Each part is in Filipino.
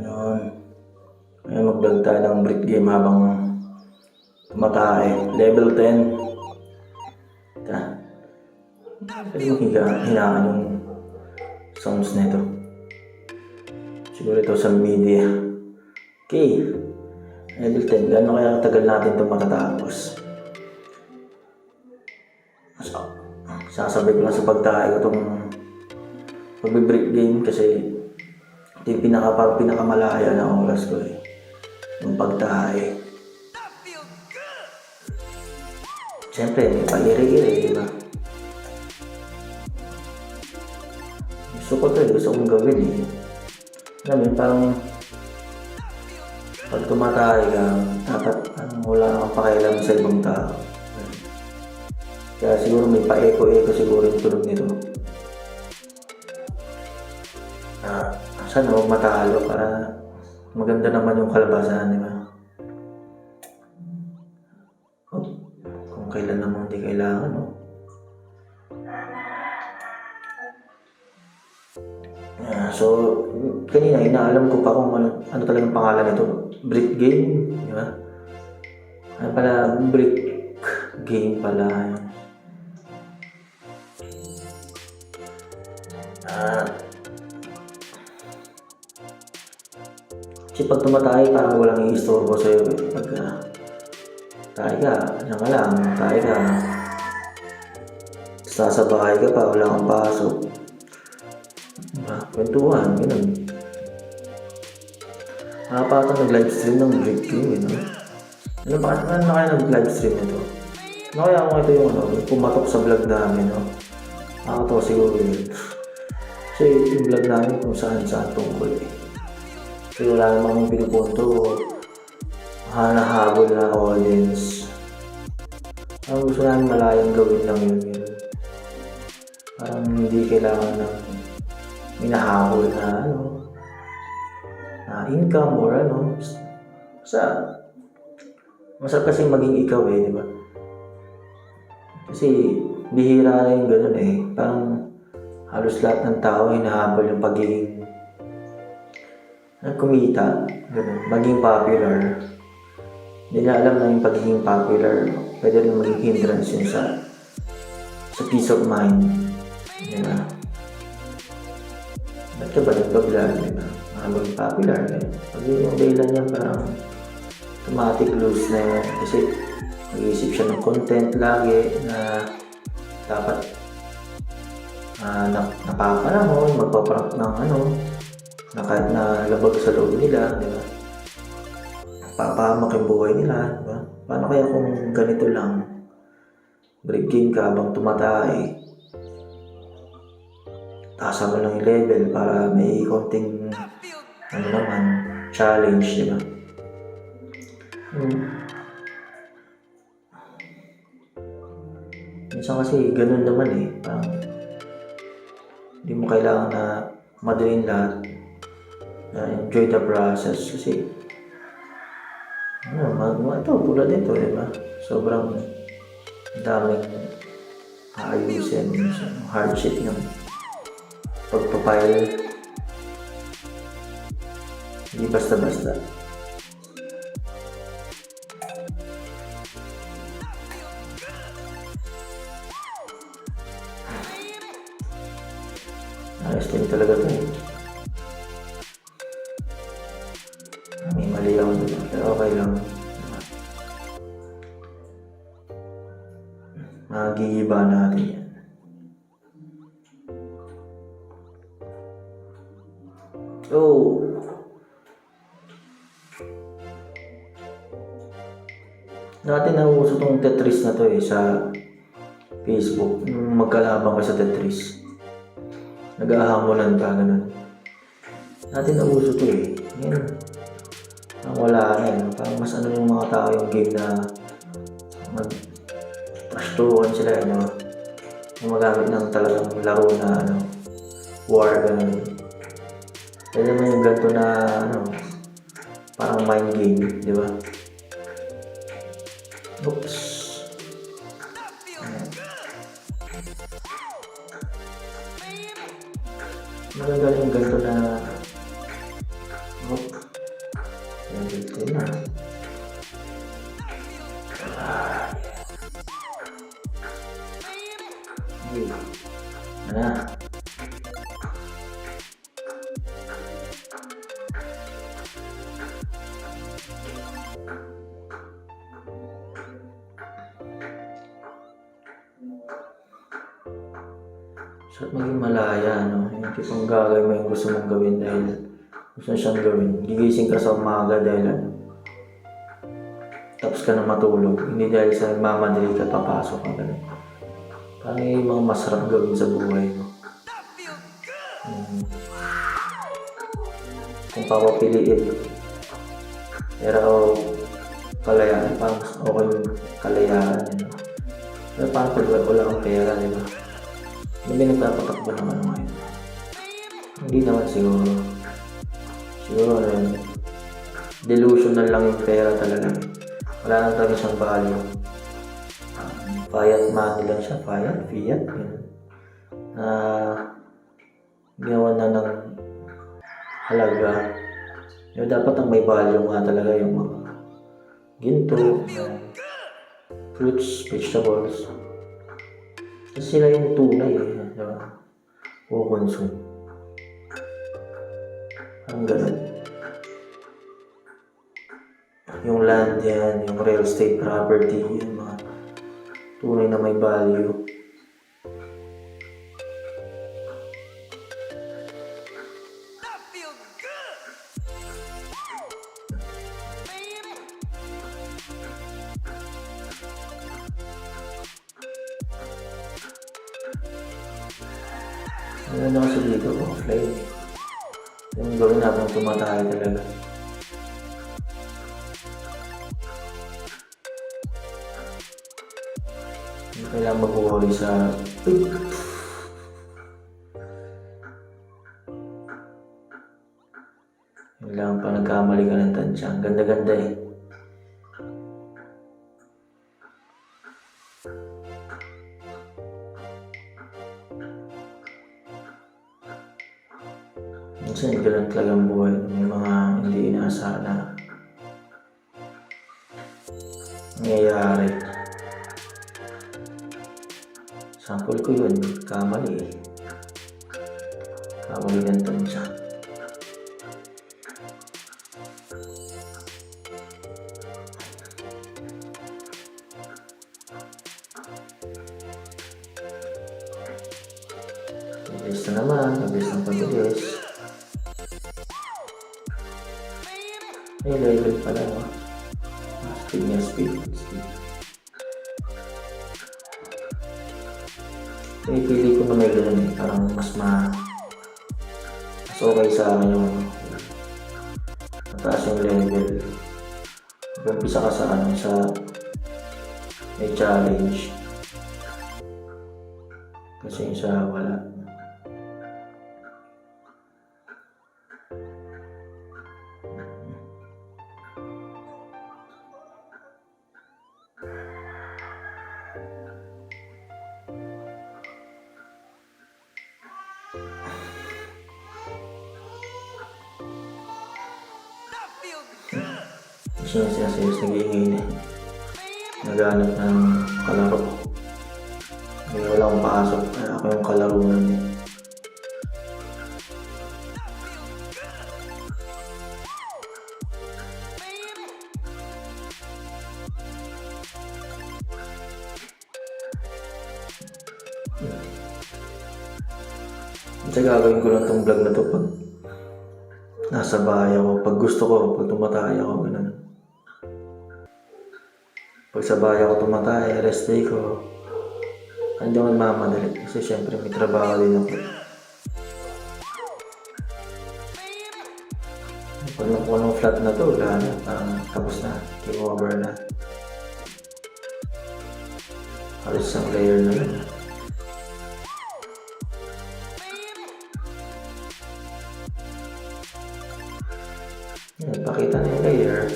Yun. Ngayon mag-vlog tayo ng Brit game habang tumatay. Level 10. Ito. Pwede mo hinaan yung sounds na ito. Siguro ito sa media. Okay. Level 10. Gano'n kaya tagal natin ito matatapos? Sasabay ko lang sa pagtahay ko itong pag-break game kasi ito yung pinakamalaya na oras ko eh. Yung pagtahay. Siyempre, may pairi-iri, di ba? Gusto ko ito eh. Gusto kong gawin eh. Alam mo, parang pag tumatay ka, dapat wala kang pakialam sa ibang tao. Kaya siguro may pa-echo-echo siguro yung tunog nito. Sana huwag matalo para maganda naman yung kalabasan, di ba? Kung kailan naman hindi kailangan, no? So, kanina inaalam ko pa kung ano talagang pangalan nito. Brit game, di ba? Ano pala, Brit game pala. Kasi pag tumatay, parang walang i-istorbo sa'yo eh. Pag tayo ka, diyan ka lang, tayo ka. Sasabahay ka pa, wala kang pasok. Diba? Kwentuhan, ganun. Pa ito nag-livestream ng Brit game, no? Ano kaya nag-livestream nito? Ano kaya kung ito yung pumatok sa vlog namin, no? Ako to siguro yun. Kasi yung vlog namin kung saan tungkol eh. Kasi wala namang pinupunto hanahabol na audience. Ang gusto namin malayang gawin lang yun. Parang hindi kailangan ng minahabol na na income or masarap kasi maging ikaw eh, di ba? Kasi bihira na yung ganun eh. Parang halos lahat ng tao hinahabol yung pagiging kumita, ganun, maging popular. Hindi na alam na yung pagiging popular, pwede rin maging hindrance yun sa peace of mind. Diba? Ba't ka ba nagbablog, diba? Maging popular, eh. Pag yun yung dahilan niya, parang automatic lose na yun. Kasi mag-iisip siya ng content lagi na dapat napapanahon, magpaprank ng na kahit na labag sa loob nila, di ba? Papahamak yung buhay nila, di ba? Paano kaya kung ganito lang? Break game ka habang tumatay. Taasan mo lang yung level para may konting challenge, di ba? Minsan kasi ganun naman eh. Parang hindi mo kailangan na madalin lahat. Enjoy the process kasi ito tulad nito, diba? Sobrang daming ayusin, hardship ng pagpapile, hindi basta-basta. Ayos din talaga ito eh. May mali ako dito, pero okay lang. Magigiba natin yan. So, dati nauuso tong Tetris na to eh sa Facebook. Magkalabang ka sa Tetris. Nag-ahamulan ka, ganun. Dati nauuso to eh. Yan. Ang wala na yun. Parang mas yung mga tao yung game na mag-trashtuhan sila, gumagamit ng talagang laro na war, ganun. Pwede mo yung ganito na parang mind game, di ba? Oops. Maganda yung ganito na Sarap maging malaya, no? Yung tipong gagawin mo yung gusto mong gawin dahil gusto siyang gawin. Gigising ka sa umaga dahil tapos ka na matulog. Hindi dahil sa mamadali ka papasok ka ganun. Parang yung mga masarap gawin sa buhay mo. Kung papapiliin, pera o kalayaan, parang mas okay yung kalayaan. Pero parang pag wala kang pera, di ba? Hindi nagpapatakbo naman ngayon. Hindi naman siguro. Siguro delusional lang yung pera talaga. Wala nang talaga siyang value. Fiat money lang siya, fiat. Ginawa na ng halaga. Yung dapat ang may value nga talaga yung mga ginto, fruits, vegetables. Kasi sila yung tunay diba? O consume. Ang ganun. Yung land yan, yung real estate property, yung mga tunay na may value. Ano na kasi dito, offline. Yung gawin habang tumatay talaga. Hindi kailangan mag-worry sa yun lang pa nagkamali ka ng tansya. Ang ganda-ganda eh. Minsan ganun talagang buhay. May mga hindi inaasahan na nangyayari. Sample ko yun, kamali eh. Kamali ng tansya. Pabilis na naman, pabilis ng pabilis. May level pala, no? Speed niya, speed. Pinipili ko na may ganun eh, parang mas okay sa akin yung mataas yung level. Umpisa ka sa may challenge. Kasi yung sa wala. Siya nag-iingay na naghanap ng kalaro. May wala akong pasok, kaya ako yung kalaro na niya. Kasi gagawin ko lang itong vlog na to pag nasa bahay ako, pag gusto ko, pag tumatay ako, ganun. Pag sa bahay ako tumatay, rest day ko, hindi ako mamadali kasi syempre may trabaho din ako. Pag nakuha ng flat na to, wala na, parang tapos na, game over na. Halos isang layer na yun. Pakita na yung layer.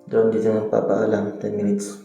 Doon dito nang papaalam, 10 minutes.